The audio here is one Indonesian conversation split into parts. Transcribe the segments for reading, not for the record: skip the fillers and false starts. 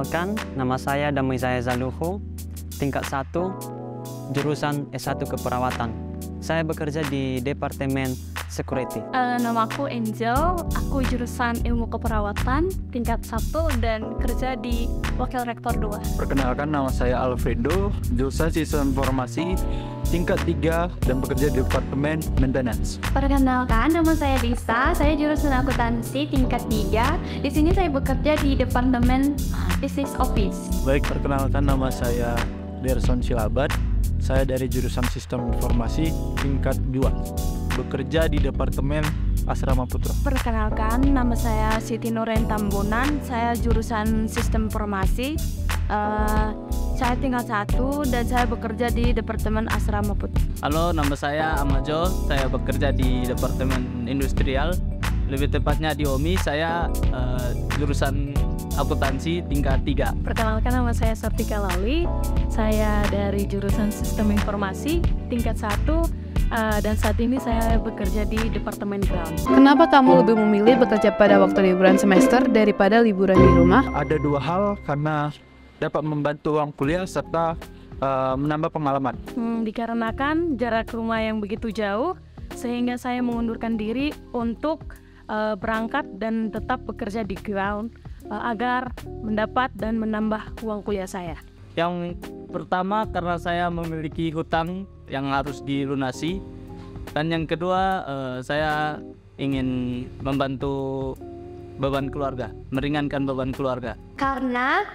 Perkenalkan, nama saya Damai Zaya Zaluhu, tingkat 1, jurusan S1 Keperawatan. Saya bekerja di Departemen Security. Nama aku Angel, aku jurusan Ilmu Keperawatan, tingkat 1 dan kerja di Wakil Rektor 2. Perkenalkan, nama saya Alfredo, jurusan Sistem Informasi, tingkat 3 dan bekerja di Departemen Maintenance. Perkenalkan, nama saya Lisa, saya jurusan Akuntansi tingkat 3. Di sini saya bekerja di Departemen Business Office. Baik, perkenalkan, nama saya Derson Silabat, saya dari jurusan Sistem Informasi tingkat 2, bekerja di Departemen Asrama Putra. Perkenalkan, nama saya Siti Nuren Tambunan, saya jurusan Sistem Informasi. Saya tingkat 1 dan saya bekerja di Departemen Asrama Putra. Halo, nama saya Amajo, saya bekerja di Departemen Industrial. Lebih tepatnya di OMI, saya jurusan akuntansi tingkat 3. Perkenalkan, nama saya Sartika Lali, saya dari jurusan Sistem Informasi tingkat 1 dan saat ini saya bekerja di Departemen Ground. Kenapa kamu lebih memilih bekerja pada waktu liburan semester daripada liburan di rumah? Ada dua hal, karena dapat membantu uang kuliah serta menambah pengalaman. Dikarenakan jarak rumah yang begitu jauh, sehingga saya mengundurkan diri untuk berangkat dan tetap bekerja di ground agar mendapat dan menambah uang kuliah saya. Yang pertama, karena saya memiliki hutang yang harus dilunasi, dan yang kedua, saya ingin membantu beban keluarga, meringankan beban keluarga. Karena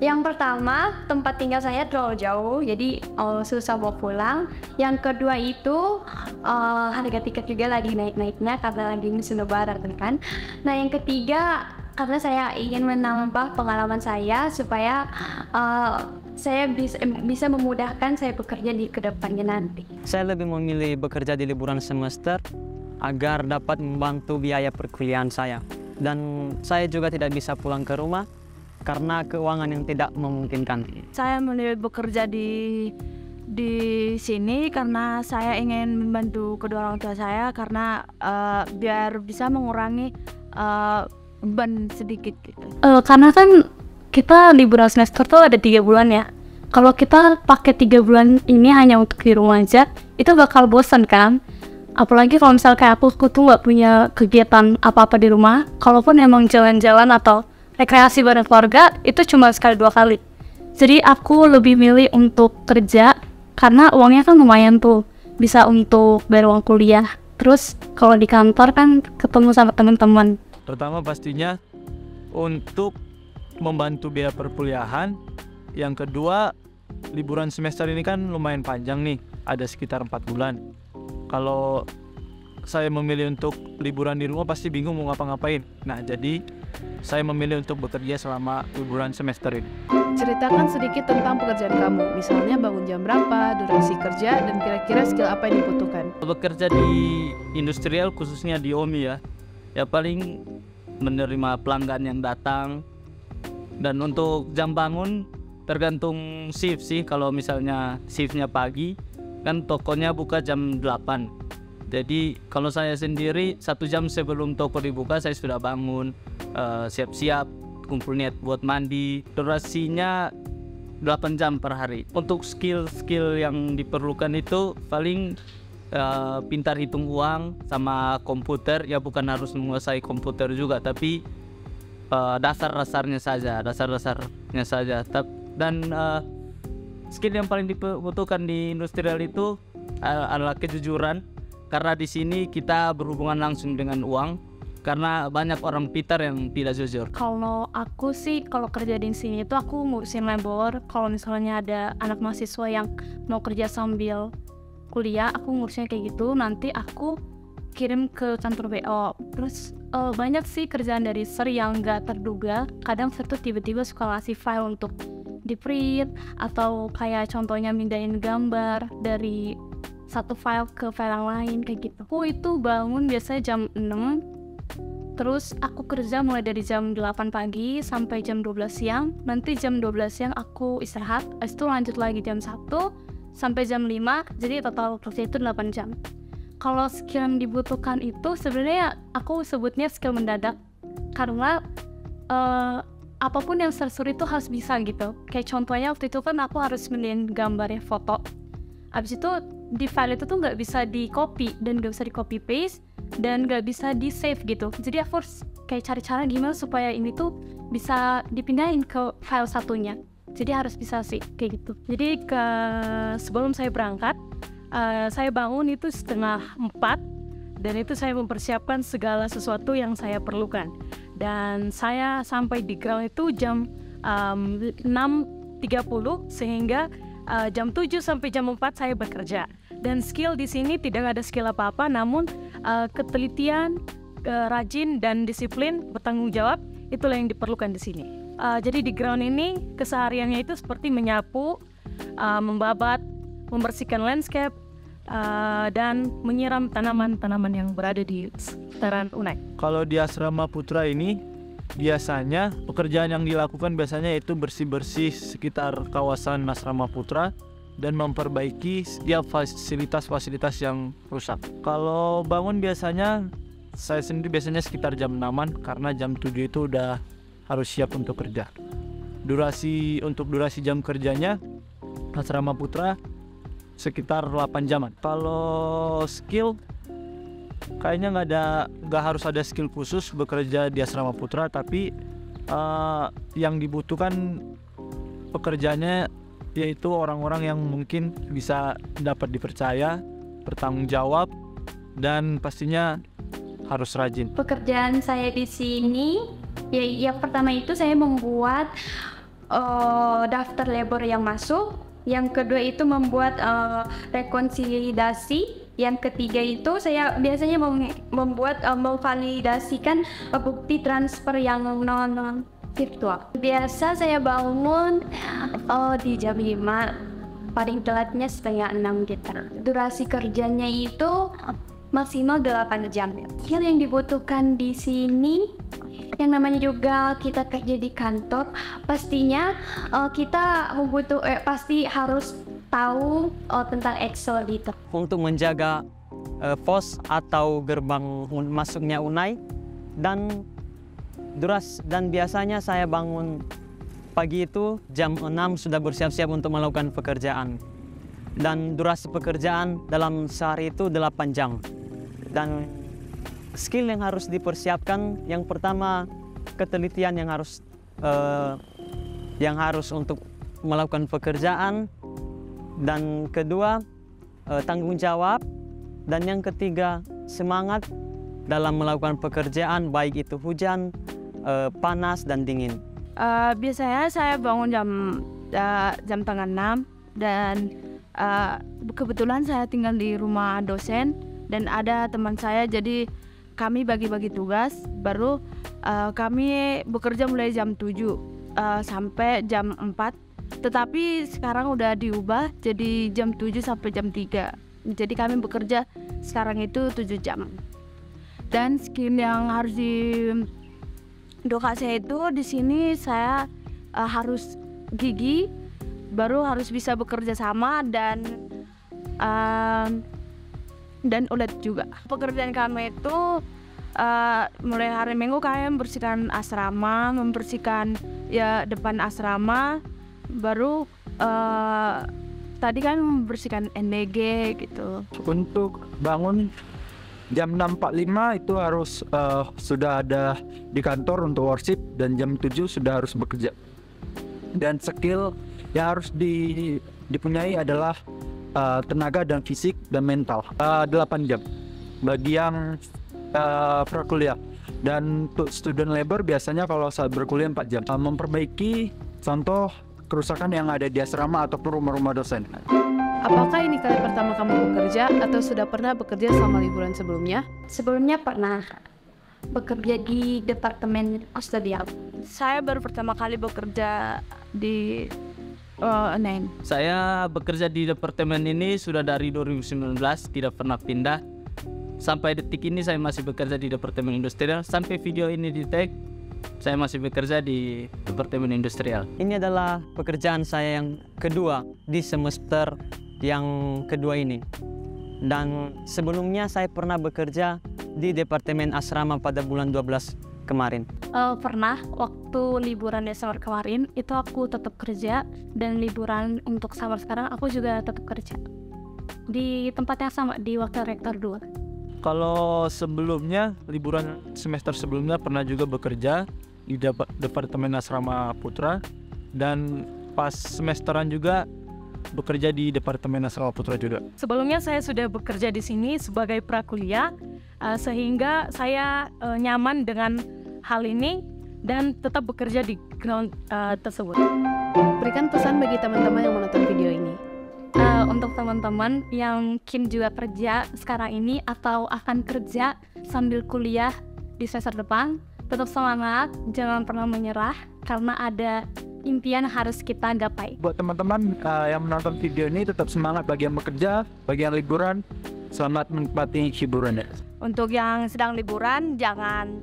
yang pertama, tempat tinggal saya terlalu jauh, jadi susah mau pulang. Yang kedua itu harga tiket juga lagi naik-naiknya karena lagi musim lebaran kan. Nah, yang ketiga, karena saya ingin menambah pengalaman saya supaya saya bisa memudahkan saya bekerja di kedepannya nanti. Saya lebih memilih bekerja di liburan semester agar dapat membantu biaya perkuliahan saya. Dan saya juga tidak bisa pulang ke rumah karena keuangan yang tidak memungkinkan. Saya memilih bekerja di sini karena saya ingin membantu kedua orang tua saya karena biar bisa mengurangi beban sedikit gitu. Karena kan kita liburan semester tuh ada 3 bulan ya. Kalau kita pakai 3 bulan ini hanya untuk di rumah aja, itu bakal bosan kan? Apalagi kalau misal kayak aku tuh gak punya kegiatan apa-apa di rumah. Kalaupun emang jalan-jalan atau rekreasi bareng keluarga, itu cuma sekali 2 kali. Jadi aku lebih milih untuk kerja karena uangnya kan lumayan tuh, bisa untuk bayar uang kuliah. Terus kalau di kantor kan ketemu sama teman-teman. Pertama pastinya untuk membantu biaya perkuliahan. Yang kedua, liburan semester ini kan lumayan panjang nih, ada sekitar 4 bulan. Kalau saya memilih untuk liburan di rumah pasti bingung mau ngapa-ngapain. Nah, jadi saya memilih untuk bekerja selama liburan semester ini. Ceritakan sedikit tentang pekerjaan kamu, misalnya bangun jam berapa, durasi kerja, dan kira-kira skill apa yang dibutuhkan. Bekerja di industrial, khususnya di OMI ya paling menerima pelanggan yang datang. Dan untuk jam bangun tergantung shift sih. Kalau misalnya shiftnya pagi kan tokonya buka jam 8. Jadi kalau saya sendiri 1 jam sebelum toko dibuka saya sudah bangun, siap-siap, kumpul niat buat mandi. Durasinya 8 jam per hari. Untuk skill yang diperlukan itu paling pintar hitung uang sama komputer. Ya bukan harus menguasai komputer juga, tapi dasar-dasarnya saja. Dan skill yang paling dibutuhkan di industrial itu adalah kejujuran, karena di sini kita berhubungan langsung dengan uang, karena banyak orang pintar yang tidak jujur. Kalau aku sih, kalau kerja di sini itu aku ngurusin labor. Kalau misalnya ada anak mahasiswa yang mau kerja sambil kuliah, aku ngurusnya kayak gitu. Nanti aku kirim ke kantor BO. Terus banyak sih kerjaan dari ser yang gak terduga. Kadang ser tuh tiba-tiba suka ngasih file untuk di print, atau kayak contohnya mindahin gambar dari satu file ke file yang lain kayak gitu. Aku itu bangun biasanya jam 6, terus aku kerja mulai dari jam 8 pagi sampai jam 12 siang. Nanti jam 12 siang aku istirahat, habis itu lanjut lagi jam 1 sampai jam 5, jadi total kerja itu 8 jam. Kalau skill yang dibutuhkan itu sebenarnya aku sebutnya skill mendadak, karena apapun yang seru itu harus bisa gitu. Kayak contohnya waktu itu kan aku harus ngelin gambarnya foto. Abis itu di file itu tuh nggak bisa di copy dan nggak bisa di copy paste dan nggak bisa di save gitu. Jadi aku harus kayak cari cara gimana supaya ini tuh bisa dipindahin ke file satunya. Jadi harus bisa sih kayak gitu. Jadi sebelum saya berangkat, saya bangun itu 3:30 dan itu saya mempersiapkan segala sesuatu yang saya perlukan. Dan saya sampai di ground itu jam 6:30 sehingga jam 7 sampai jam 4 saya bekerja. Dan skill di sini tidak ada skill apa-apa, namun ketelitian, rajin dan disiplin, bertanggung jawab itulah yang diperlukan di sini. Jadi di ground ini kesehariannya itu seperti menyapu, membabat, membersihkan landscape, dan menyiram tanaman-tanaman yang berada di sekitaran Unai. Kalau di Asrama Putra ini biasanya pekerjaan yang dilakukan biasanya itu bersih-bersih sekitar kawasan Asrama Putra dan memperbaiki setiap fasilitas-fasilitas yang rusak. Kalau bangun biasanya saya sendiri biasanya sekitar jam 6-an karena jam 7 itu udah harus siap untuk kerja. Durasi jam kerjanya Asrama Putra sekitar 8 jaman. Kalau skill kayaknya nggak harus ada skill khusus bekerja di Asrama Putra, tapi yang dibutuhkan pekerjaannya yaitu orang-orang yang mungkin bisa dapat dipercaya, bertanggung jawab, dan pastinya harus rajin. Pekerjaan saya di sini, ya yang pertama itu saya membuat daftar labor yang masuk. Yang kedua itu membuat rekonsiliasi. Yang ketiga itu saya biasanya membuat memvalidasikan bukti transfer yang non virtual. Biasa saya bangun di jam 5, paling telatnya 5:30 gitu. Durasi kerjanya itu maksimal 8 jam. Skill yang dibutuhkan di sini yang namanya juga kita kerja di kantor, pastinya kita pasti harus tahu tentang Excel gitu. Untuk menjaga pos atau gerbang masuknya Unai, dan biasanya saya bangun pagi itu jam 6 sudah bersiap-siap untuk melakukan pekerjaan. Dan durasi pekerjaan dalam sehari itu 8 jam. Dan skill yang harus dipersiapkan, yang pertama ketelitian yang harus untuk melakukan pekerjaan, dan kedua tanggung jawab, dan yang ketiga semangat dalam melakukan pekerjaan baik itu hujan, panas dan dingin. Biasanya saya bangun jam 5:30 dan kebetulan saya tinggal di rumah dosen dan ada teman saya, jadi kami bagi-bagi tugas. Baru kami bekerja mulai jam 7 sampai jam 4. Tetapi sekarang udah diubah jadi jam 7 sampai jam 3. Jadi kami bekerja sekarang itu 7 jam. Dan skill yang harus saya itu di sini saya harus gigi, baru harus bisa bekerja sama dan ulet juga. Pekerjaan kami itu mulai hari Minggu kami membersihkan asrama, membersihkan depan asrama, baru tadi kan membersihkan NDG gitu. Untuk bangun jam 6.45 itu harus sudah ada di kantor untuk worship, dan jam 7 sudah harus bekerja. Dan skill yang harus dipunyai adalah tenaga dan fisik dan mental. 8 jam bagi yang prakuliah, dan untuk student labor biasanya kalau saat berkuliah 4 jam. Memperbaiki contoh kerusakan yang ada di asrama ataupun rumah-rumah dosen. Apakah ini kali pertama kamu bekerja atau sudah pernah bekerja selama liburan sebelumnya? Sebelumnya pernah bekerja di departemen kustodial. Saya baru pertama kali bekerja di Unai. Saya bekerja di departemen ini sudah dari 2019, tidak pernah pindah. Sampai detik ini saya masih bekerja di departemen industrial. Sampai video ini di tag, saya masih bekerja di departemen industrial. Ini adalah pekerjaan saya yang kedua di semester yang kedua ini. Dan sebelumnya saya pernah bekerja di Departemen Asrama pada bulan 12 kemarin? Pernah waktu liburan Desember kemarin itu aku tetap kerja, dan liburan untuk summer sekarang aku juga tetap kerja di tempat yang sama, di Wakil Rektor 2. Kalau sebelumnya, liburan semester sebelumnya pernah juga bekerja di Departemen Asrama Putra, dan pas semesteran juga bekerja di Departemen Asrama Putra juga. Sebelumnya saya sudah bekerja di sini sebagai prakuliah, sehingga saya nyaman dengan hal ini dan tetap bekerja di ground tersebut. Berikan pesan bagi teman-teman yang menonton video ini. Untuk teman-teman yang mungkin juga kerja sekarang ini atau akan kerja sambil kuliah di semester depan, tetap semangat, jangan pernah menyerah karena ada impian harus kita gapai. Buat teman-teman yang menonton video ini, tetap semangat bagi yang bekerja, bagi yang liburan. Selamat menikmati hiburannya. Untuk yang sedang liburan, jangan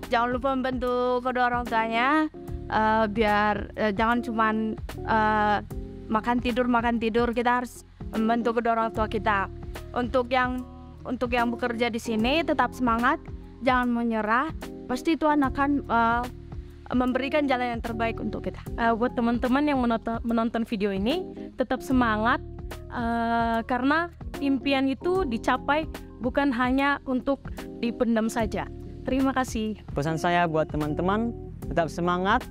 lupa membantu kedua orang tuanya, biar jangan cuman makan tidur, kita harus membantu kedua orang tua kita. Untuk yang bekerja di sini, tetap semangat, jangan menyerah. Pasti Tuhan akan memberikan jalan yang terbaik untuk kita. Buat teman-teman yang menonton video ini, tetap semangat, karena impian itu dicapai bukan hanya untuk dipendam saja. Terima kasih. Pesan saya buat teman-teman, tetap semangat,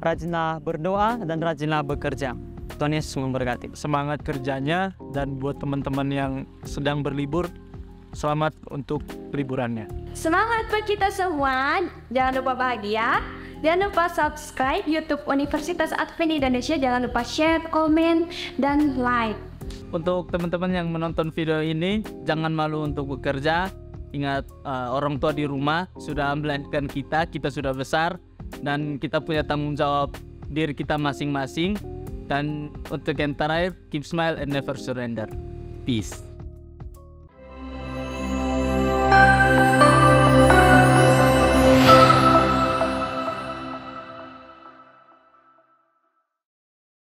rajinlah berdoa, dan rajinlah bekerja. Tuhan Yesus memberkati. Semangat kerjanya, dan buat teman-teman yang sedang berlibur, selamat untuk liburannya. Semangat buat kita semua, jangan lupa bahagia. Jangan lupa subscribe YouTube Universitas Advent Indonesia. Jangan lupa share, komen, dan like. Untuk teman-teman yang menonton video ini, jangan malu untuk bekerja. Ingat, orang tua di rumah sudah melahirkan kita sudah besar, dan kita punya tanggung jawab diri kita masing-masing. Dan untuk yang terakhir, keep smile and never surrender. Peace.